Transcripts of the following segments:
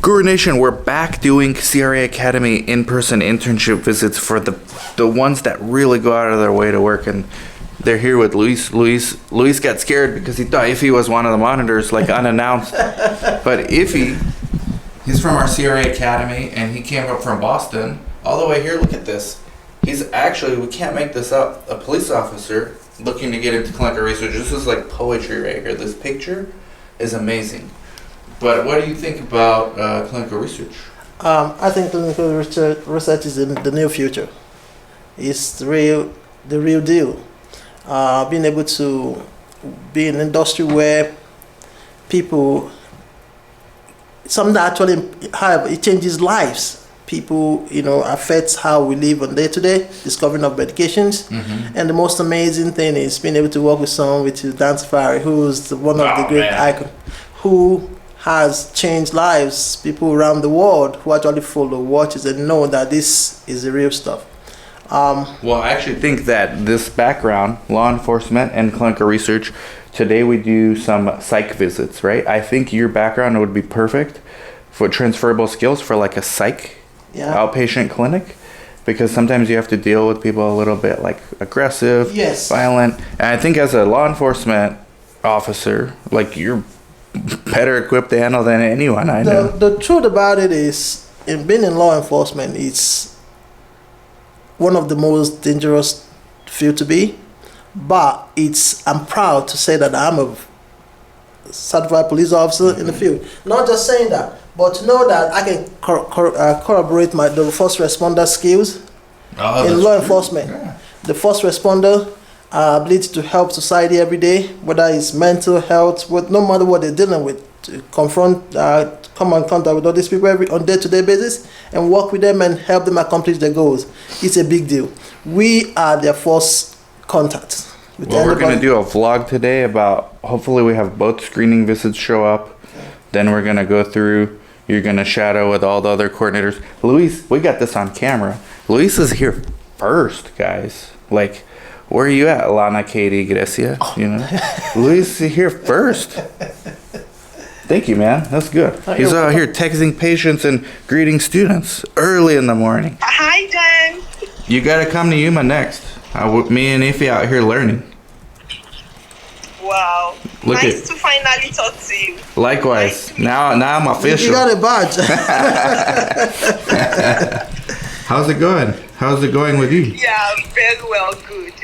Guru Nation, we're back doing CRA Academy in-person internship visits for the ones that really go out of their way to work, and they're here with Luis. Luis got scared because he thought Iffy was one of the monitors, like unannounced. But Iffy, he's from our CRA Academy, and he came up from Boston all the way here. Look at this. He's actually, we can't make this up, a police officer looking to get into clinical research. This is like poetry right here. This picture is amazing. But what do you think about clinical research? I think clinical research is in the near future. It's the real deal. Being able to be in an industry where people, something that actually it changes lives. People, affects how we live on day to day, discovering of medications. Mm-hmm. And the most amazing thing is being able to work with someone with Dan Safari, who's one of the great icons, who has changed lives, people around the world who actually follow, watches, and know that this is the real stuff. Well, I actually think that this background, law enforcement and clinical research, today we do some psych visits, right? I think your background would be perfect for transferable skills for like a psych outpatient clinic, because sometimes you have to deal with people a little bit like aggressive, violent. And I think as a law enforcement officer, like you're better equipped to handle than anyone I know. The truth about it is, in being in law enforcement, it's one of the most dangerous field to be. But I'm proud to say that I'm a certified police officer in the field. Not just saying that, but to know that I can corroborate the first responder skills in law enforcement. Yeah. The first responder ability to help society every day, whether it's mental health, no matter what they're dealing with, to confront, come in contact with all these people on day-to-day basis and work with them and help them accomplish their goals. It's a big deal. We are their first contact. Well, we're going to do a vlog today about, hopefully we have both screening visits show up. Okay. Then we're going to go through, you're going to shadow with all the other coordinators. Luis, we got this on camera. Luis is here first, guys. Like, where are you at, Lana, Katie, Grecia? Luis is here first. Thank you, man. That's good. He's out here texting patients and greeting students early in the morning. Hi, Dan. You got to come to Yuma next. Me and Iffy out here learning. Wow. Nice to finally talk to you. Likewise. Now I'm official. You got a badge. How's it going? How's it going with you? Yeah, very well, good.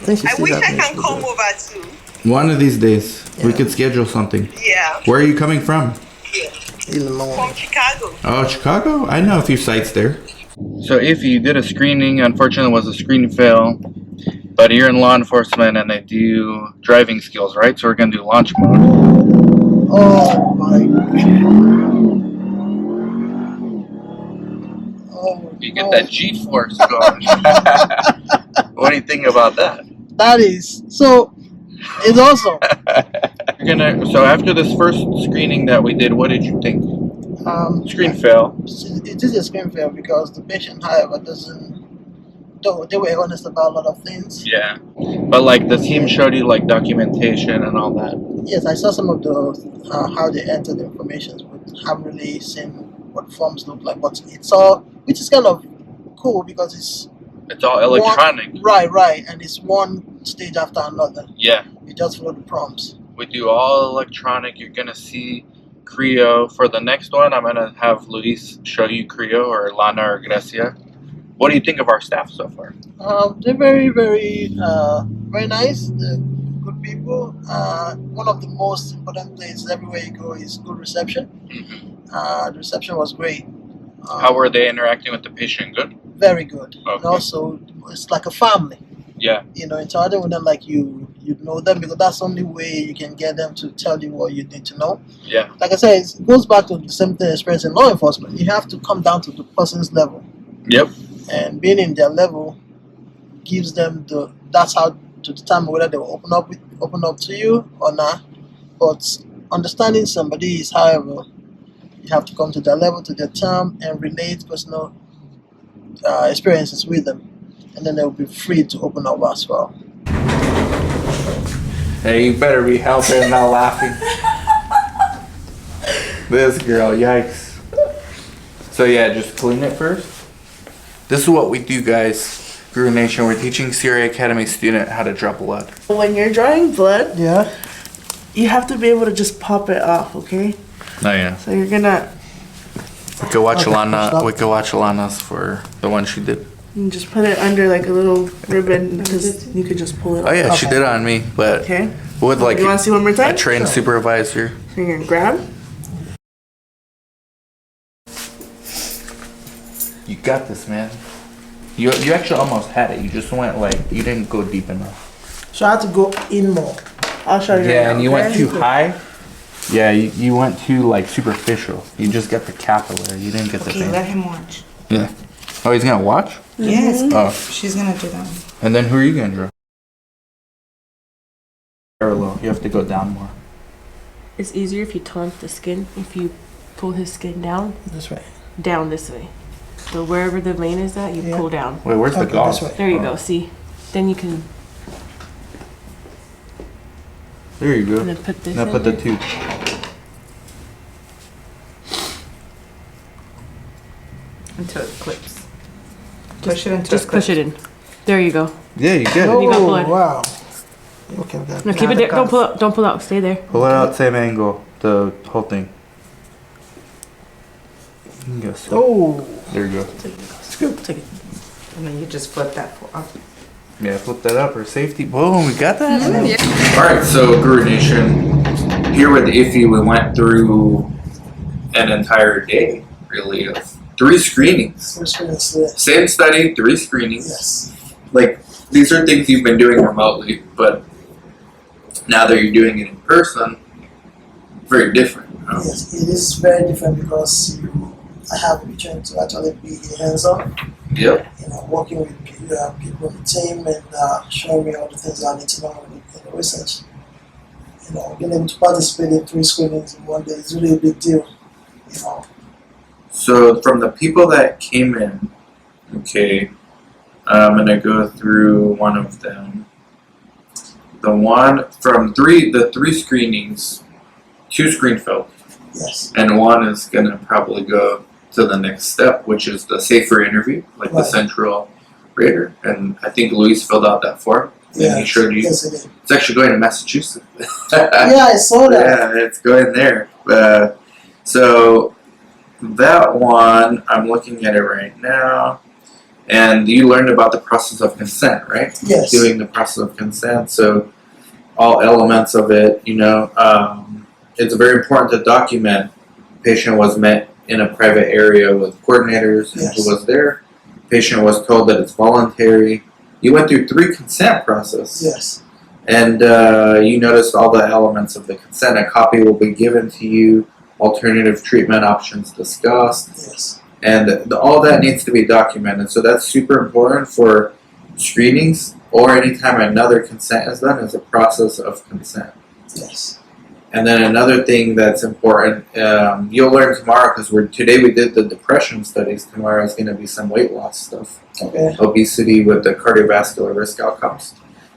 I wish I can come over too. One of these days, we could schedule something. Yeah. Where are you coming from? Yeah. Illinois. From Chicago. Oh, Chicago? I know a few sites there. So if you did a screening, unfortunately it was a screen fail, but you're in law enforcement and they do driving skills, right? So we're going to do launch mode. Oh my God. You get that G-force going. What do you think about that? That is, so it's awesome. So after this first screening that we did, what did you think? Screen fail. It is a screen fail because the patient, however, they were honest about a lot of things. Yeah. But like the team showed you like documentation and all that. Yes, I saw some of the how they entered the information, but haven't really seen what forms look like. But it's all, which is kind of cool because it's all electronic. Right. And it's one stage after another. Yeah. You just follow the prompts. We do all electronic. You're going to see Creo. For the next one, I'm going to have Luis show you Creo, or Lana or Grecia. What do you think of our staff so far? They're very, very, very nice. They're good people. One of the most important things everywhere you go is good reception. Mm-hmm. The reception was great. How were they interacting with the patient? Good? Very good. Okay. And also, it's like a family. Yeah. Interacting with them like you know them, because that's the only way you can get them to tell you what you need to know. Yeah. Like I said, it goes back to the same thing experience in law enforcement. You have to come down to the person's level. Yep. And being in their level gives them that's how to determine whether they will open up to you or not. But understanding somebody is, however, you have to come to their level, to their term, and relate personal experiences with them. And then they'll be free to open up as well. Hey, you better be helping, not laughing. This girl, yikes. So yeah, just clean it first. This is what we do, guys. Guru Nation, we're teaching CRA Academy student how to draw blood. When you're drawing blood, Yeah. you have to be able to just pop it off, okay? Oh yeah. So you're gonna We could watch Okay, Alana. stop. We could watch Alana's for the one she did. just put it under like a little ribbon because you could just pull it off. Oh yeah, she Okay. did it on me, but Okay. with like You want to see one more a time? trained supervisor. So you're gonna grab. You got this, man. You actually almost had it. You just went like you didn't go deep enough. So I had to go in more. I'll show you. Yeah, right and now, you went okay? too high. Yeah, you went too like superficial. You just got the capillary. You didn't get the Okay, vein. let him watch. Yeah. Oh, he's gonna watch. Yes, Oh, she's gonna do that one. and then who are you gonna draw? Parallel. You have to go down more. It's easier if you taunt the skin. If you pull his skin down This way. this way. So wherever the vein is at, you Yeah. pull down. Wait, where's the Okay, gauze? this way. There you Oh. go. See, then you can There you go. and then put this. Now in put the there. tube. Until it clips. Push it until Just push it in. There you go. Yeah, you get it. You got Oh, blood. wow. Okay, we got No, it. keep Now it the there. Don't gauze. pull out. Don't pull out. Stay there. Pull it out same angle. The whole thing. Yes. Oh, There you go. scoop. Take it. And then you just flip that off. Yeah, flip that up for safety. Boom, we got that. All right, so Guru Nation, here with Iffy, we went through an entire day, really, of 3 screenings. First one is there. Same study, 3 screenings. Yes. Like, these are things you've been doing remotely, but now that you're doing it in person, very different. You know? Yes, it is very different because I have the opportunity to actually be hands-on, Yep. working with people on the team and showing me all the things I need to know in the research. Being able to participate in 3 screenings in one day is really a big deal. So from the people that came in, okay, I'm gonna go through one of them. The one from the 3 screenings, 2 screen failed, Yes. and 1 is gonna probably go to the next step, which is the safer interview, like the Right. central rater. And I think Luis filled out that form. And he showed you. Yes, it is. It's actually going to Massachusetts. Yeah, I saw that. Yeah, it's going there. So that one, I'm looking at it right now. And you learned about the process of consent, right? Yes. Doing the process of consent. So all elements of it, it's very important to document. Patient was met in a private area with coordinators and Yes. who was there. Patient was told that it's voluntary. You went through 3 consent processes. Yes. And you noticed all the elements of the consent. A copy will be given to you, alternative treatment options discussed, Yes. and all that needs to be documented. So that's super important for screenings or anytime another consent is done is a process of consent. Yes. And then another thing that's important, you'll learn tomorrow because today we did the depression studies. Tomorrow is going to be some weight loss stuff, Okay. obesity with the cardiovascular risk outcomes.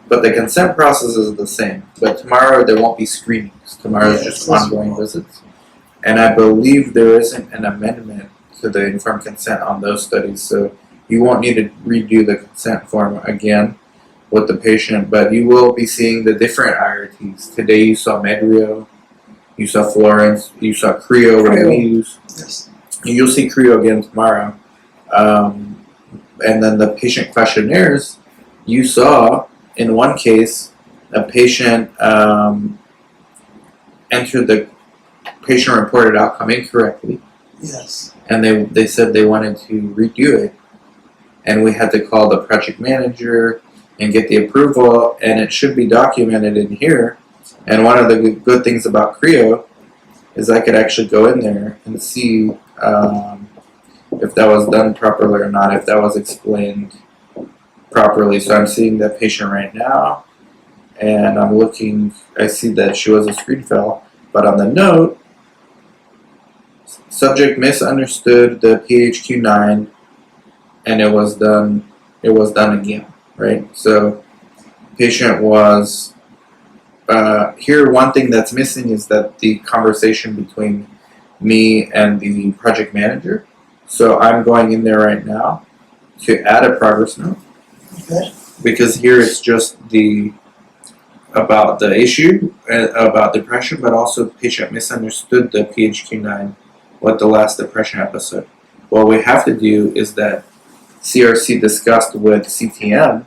But the consent process is the same. But tomorrow there won't be screenings. Tomorrow is just Yes, ongoing visits. And I believe there isn't an amendment to the informed consent on those studies. So you won't need to redo the consent form again with the patient, but you will be seeing the different IRTs. Today you saw Medrio, you saw Florence, you saw Creo with Creo. Muse. Yes. You'll see Creo again tomorrow. And then the patient questionnaires, you saw in one case a patient entered the patient reported outcome incorrectly, Yes. and they said they wanted to redo it, and we had to call the project manager and get the approval, and it should be documented in here. And one of the good things about Creo is I could actually go in there and see if that was done properly or not, if that was explained properly. So I'm seeing that patient right now, and I see that she was a screen fail, but on the note, subject misunderstood the PHQ-9, and it was done again, right? So patient was here. One thing that's missing is that the conversation between me and the project manager. So I'm going in there right now to add a progress note Okay. because here it's just about the issue about depression, but also patient misunderstood the PHQ-9 with the last depression episode. What we have to do is that CRC discussed with CTM,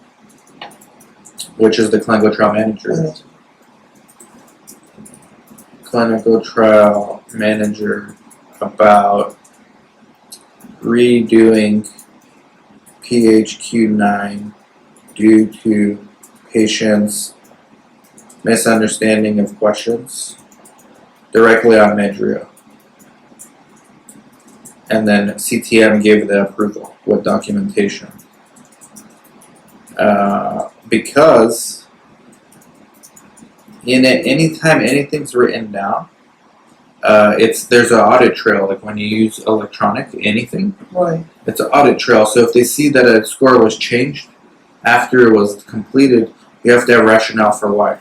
which is the clinical trial manager. Clinical trial manager about redoing PHQ-9 due to patients' misunderstanding of questions directly on Medrio. And then CTM gave the approval with documentation. Because in it, anytime anything's written down, there's an audit trail. Like when you use electronic anything, Right. it's an audit trail. So if they see that a score was changed after it was completed, you have to have rationale for why.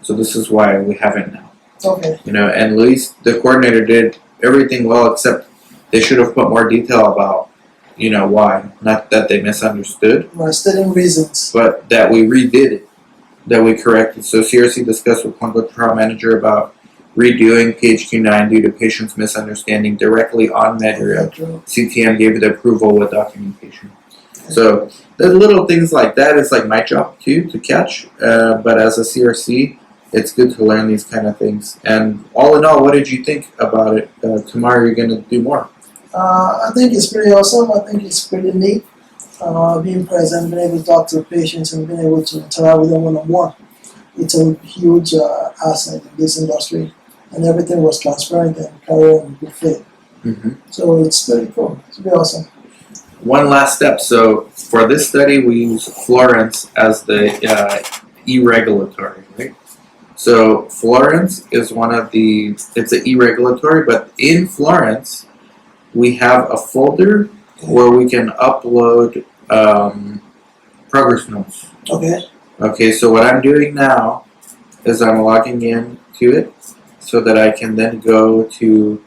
So this is why we have it now. Okay. And Luis, the coordinator, did everything well except they should have put more detail about, why. Not that they misunderstood, Right. Stating reasons. but that we redid it, that we corrected. So CRC discussed with clinical trial manager about redoing PHQ-9 due to patient's misunderstanding directly on Medrio. CTM gave it approval with documentation. So the little things like that is like my job too to catch. But as a CRC, it's good to learn these kind of things. And all in all, what did you think about it? Tomorrow you're going to do more. I think it's pretty awesome. I think it's pretty neat. Being present, being able to talk to patients, and being able to interact with them one-on-one. It's a huge asset in this industry, and everything was transparent and carried on good faith. Mm-hmm. So it's pretty cool. It's pretty awesome. One last step. So for this study, we use Florence as the e-regulatory, right? So Florence is it's an e-regulatory, but in Florence, we have a folder where we can upload progress notes. Okay. Okay, so what I'm doing now is I'm logging in to it so that I can then go to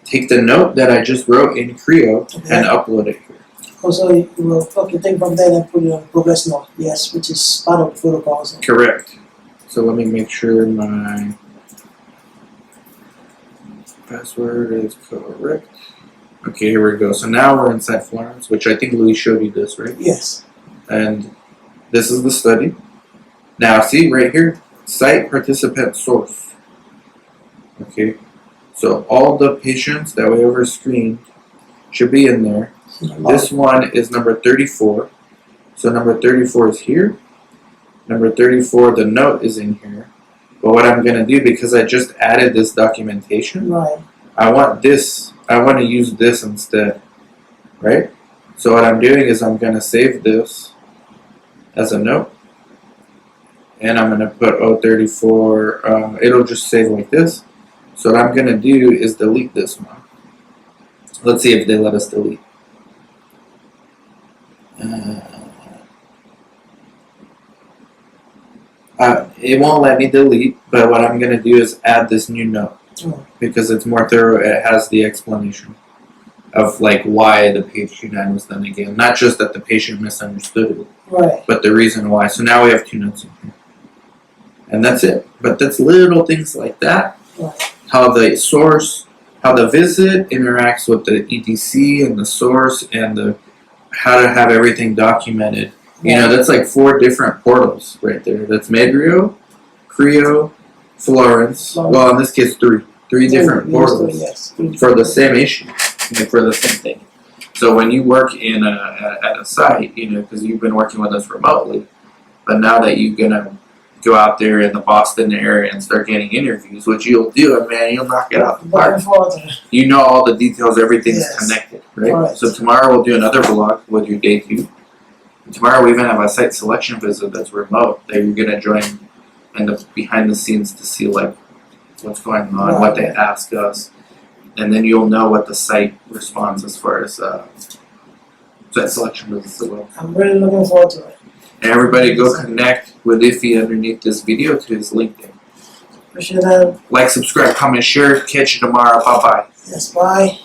take the note that I just wrote in Creo and upload it here. Also, you will take from there and put it on progress note. Yes, which is part of the protocols. Correct. So let me make sure my password is correct. Okay, here we go. So now we're inside Florence, which I think Louis showed you this, right? Yes. And this is the study. Now, see right here, site participant source. Okay, so all the patients that we ever screened should be in there. This one is number 34. So number 34 is here. Number 34, the note is in here. But what I'm going to do, because I just added this documentation, Right. I want to use this instead, right? So what I'm doing is I'm going to save this as a note. And I'm going to put 034, it'll just save like this. So what I'm going to do is delete this one. Let's see if they let us delete. It won't let me delete, but what I'm going to do is add this new note because it's more thorough. It has the explanation of like why the PHQ-9 was done again, not just that the patient misunderstood it, Right. but the reason why. So now we have 2 notes in here, and that's it. But that's little things like that. Right. How the source, how the visit interacts with the EDC and the source, and how to have everything documented. That's like 4 different portals right there. That's Medrio, Creo, Florence. Well, in this case, 3 different portals Yes. for the same issue, for the same thing. So when you work at a site, because you've been working with us remotely, but now that you're gonna go out there in the Boston area and start getting interviews, which you'll do, and man, you'll knock it out the park. You know all the details, everything's connected, right? So tomorrow we'll do another vlog with your day 2. Tomorrow we even have a site selection visit that's remote that you're gonna join and behind the scenes to see like what's going on, what they ask us, and then you'll know what the site responds as far as site selection visits as well. I'm really looking forward to it. And everybody go connect with Iffy underneath this video to his LinkedIn. Appreciate that. Like, subscribe, comment, share. Catch you tomorrow. Bye bye. Yes, bye.